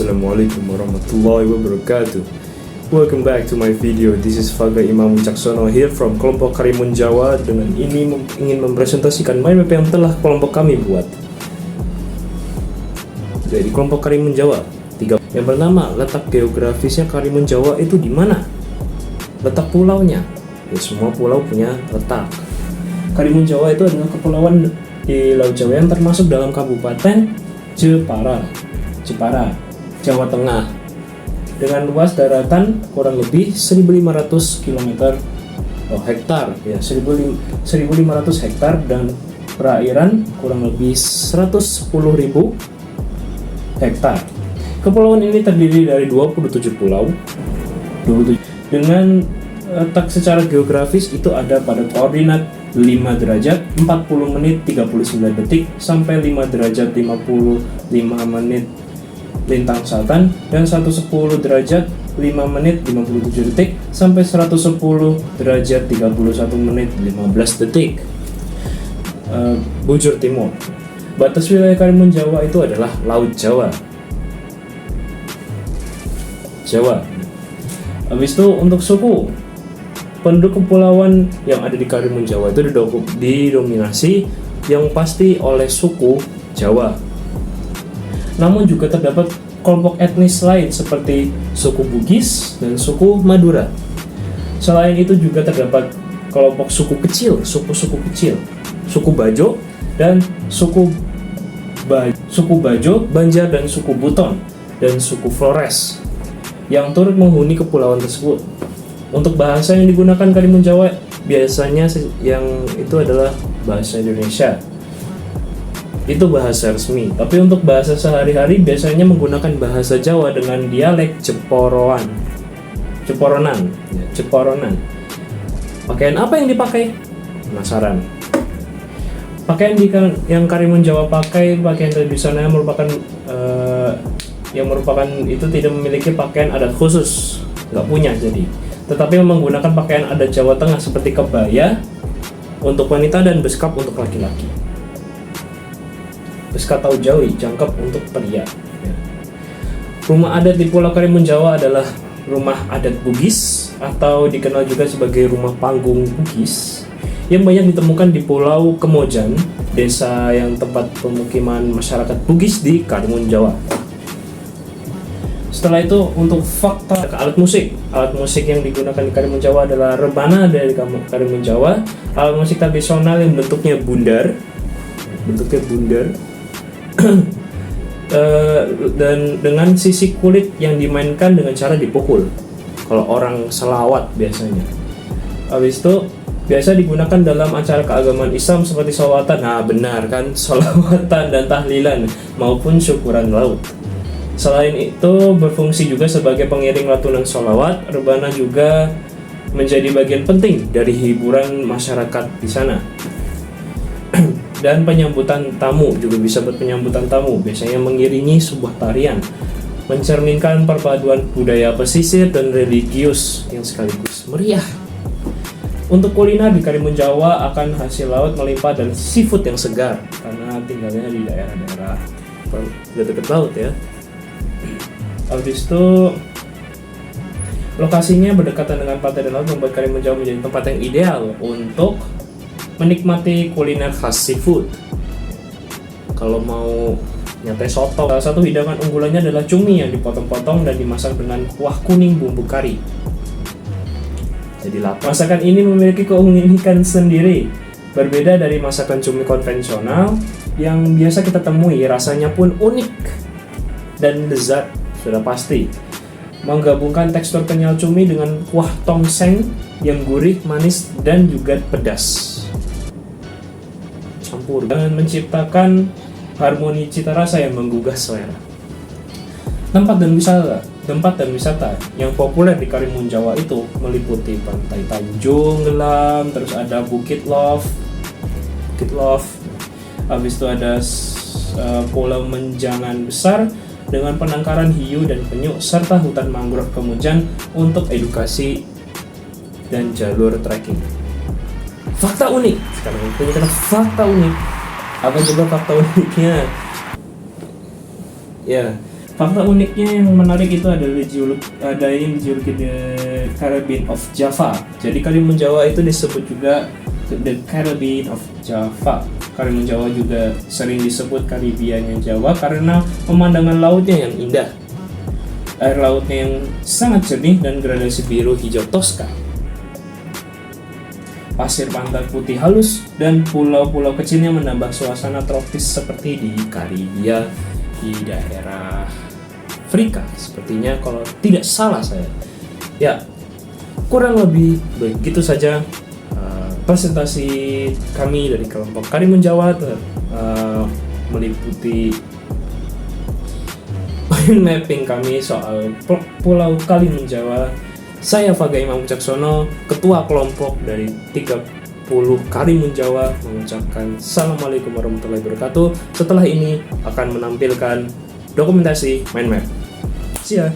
Assalamualaikum warahmatullahi wabarakatuh. Welcome back to my video. This is Faga Imam Wicaksono here from kelompok Karimun Jawa. Dengan ini ingin mempresentasikan mind map yang telah kelompok kami buat. Jadi kelompok Karimun Jawa 3. Yang pertama, letak geografisnya Karimun Jawa itu di mana? Letak pulaunya. Ya, semua pulau punya letak. Karimun Jawa itu adalah kepulauan di Laut Jawa yang termasuk dalam Kabupaten Jepara, Jawa Tengah, dengan luas daratan kurang lebih 1.500 hektar, 1.500 hektar, dan perairan kurang lebih 110.000 hektar. Kepulauan ini terdiri dari 27 pulau, dengan letak secara geografis itu ada pada koordinat 5 derajat 40 menit 39 detik sampai 5 derajat 55 menit lintang selatan, dan 110 derajat 5 menit 57 detik sampai 110 derajat 31 menit 15 detik bujur timur. Batas wilayah Karimun Jawa itu adalah Laut Jawa. Habis itu untuk suku, penduduk kepulauan yang ada di Karimun Jawa itu didominasi yang pasti oleh suku Jawa. Namun juga terdapat kelompok etnis lain seperti suku Bugis dan suku Madura. Selain itu juga terdapat kelompok suku kecil, suku Bajo dan suku Bajo, Banjar, dan suku Buton dan suku Flores yang turut menghuni kepulauan tersebut. Untuk bahasa yang digunakan Karimun Jawa biasanya yang itu adalah bahasa Indonesia. Itu bahasa resmi. Tapi untuk bahasa sehari-hari biasanya menggunakan bahasa Jawa dengan dialek Jeporonan. Pakaian apa yang dipakai? Penasaran? Pakaian yang Karimun Jawa pakai, pakaian tradisional yang merupakan itu tidak memiliki pakaian adat khusus, nggak punya jadi. Tetapi menggunakan pakaian adat Jawa Tengah seperti kebaya untuk wanita dan beskap untuk laki-laki. Beskap atau jawi, jangkep untuk pria. Rumah adat di Pulau Karimun Jawa adalah rumah adat Bugis atau dikenal juga sebagai rumah panggung Bugis yang banyak ditemukan di Pulau Kemojan, desa yang tempat pemukiman masyarakat Bugis di Karimun Jawa. Setelah itu untuk fakta alat musik yang digunakan di Karimun Jawa adalah rebana dari Karimun Jawa, alat musik tradisional yang bentuknya bundar dan dengan sisi kulit yang dimainkan dengan cara dipukul. Kalau orang selawat biasanya. Habis itu biasa digunakan dalam acara keagamaan Islam seperti sholawatan. Nah benar kan, sholawatan dan tahlilan maupun syukuran laut. Selain itu berfungsi juga sebagai pengiring lantunan sholawat. Rebana juga menjadi bagian penting dari hiburan masyarakat di sana. Dan penyambutan tamu juga bisa buat penyambutan tamu, biasanya mengiringi sebuah tarian, mencerminkan perpaduan budaya pesisir dan religius yang sekaligus meriah. Untuk kuliner di Karimun Jawa akan hasil laut melimpah dan seafood yang segar karena tinggalnya di daerah-daerah dekat laut ya. Habis itu lokasinya berdekatan dengan pantai dan laut membuat Karimun Jawa menjadi tempat yang ideal untuk menikmati kuliner khas seafood. Kalau mau nyate soto, salah satu hidangan unggulannya adalah cumi yang dipotong-potong dan dimasak dengan kuah kuning bumbu kari. Jadi lapar. Masakan ini memiliki keunikan sendiri, berbeda dari masakan cumi konvensional yang biasa kita temui. Rasanya pun unik dan lezat, sudah pasti. Menggabungkan tekstur kenyal cumi dengan kuah tongseng yang gurih, manis, dan juga pedas. Campur dan menciptakan harmoni cita rasa yang menggugah selera. Tempat dan wisata yang populer di Karimun Jawa itu meliputi Pantai Tanjung Gelam, terus ada Bukit Love. Habis itu ada Pulau Menjangan Besar dengan penangkaran hiu dan penyu serta hutan mangrove Kemujan untuk edukasi dan jalur trekking. Fakta unik. Sekarang punya kata fakta unik. Apa juga fakta uniknya? Ya, Fakta uniknya yang menarik itu adalah ada yang dijuluki The Caribbean of Java. Jadi Karimun Jawa itu disebut juga The Caribbean of Java. Karimun Jawa juga sering disebut Karibiannya Jawa karena pemandangan lautnya yang indah, air lautnya yang sangat jernih dan gradasi biru hijau toska, pasir pantai putih halus, dan pulau-pulau kecilnya menambah suasana tropis seperti di Karibia di daerah Afrika sepertinya kalau tidak salah saya. Ya, kurang lebih begitu saja presentasi kami dari kelompok Karimun Jawa meliputi mind mapping kami soal Pulau Karimun Jawa. Saya Faga Imam Wicaksono, ketua kelompok dari 30 Karimun Jawa, mengucapkan Assalamualaikum warahmatullahi wabarakatuh. Setelah ini akan menampilkan dokumentasi mind map. See ya.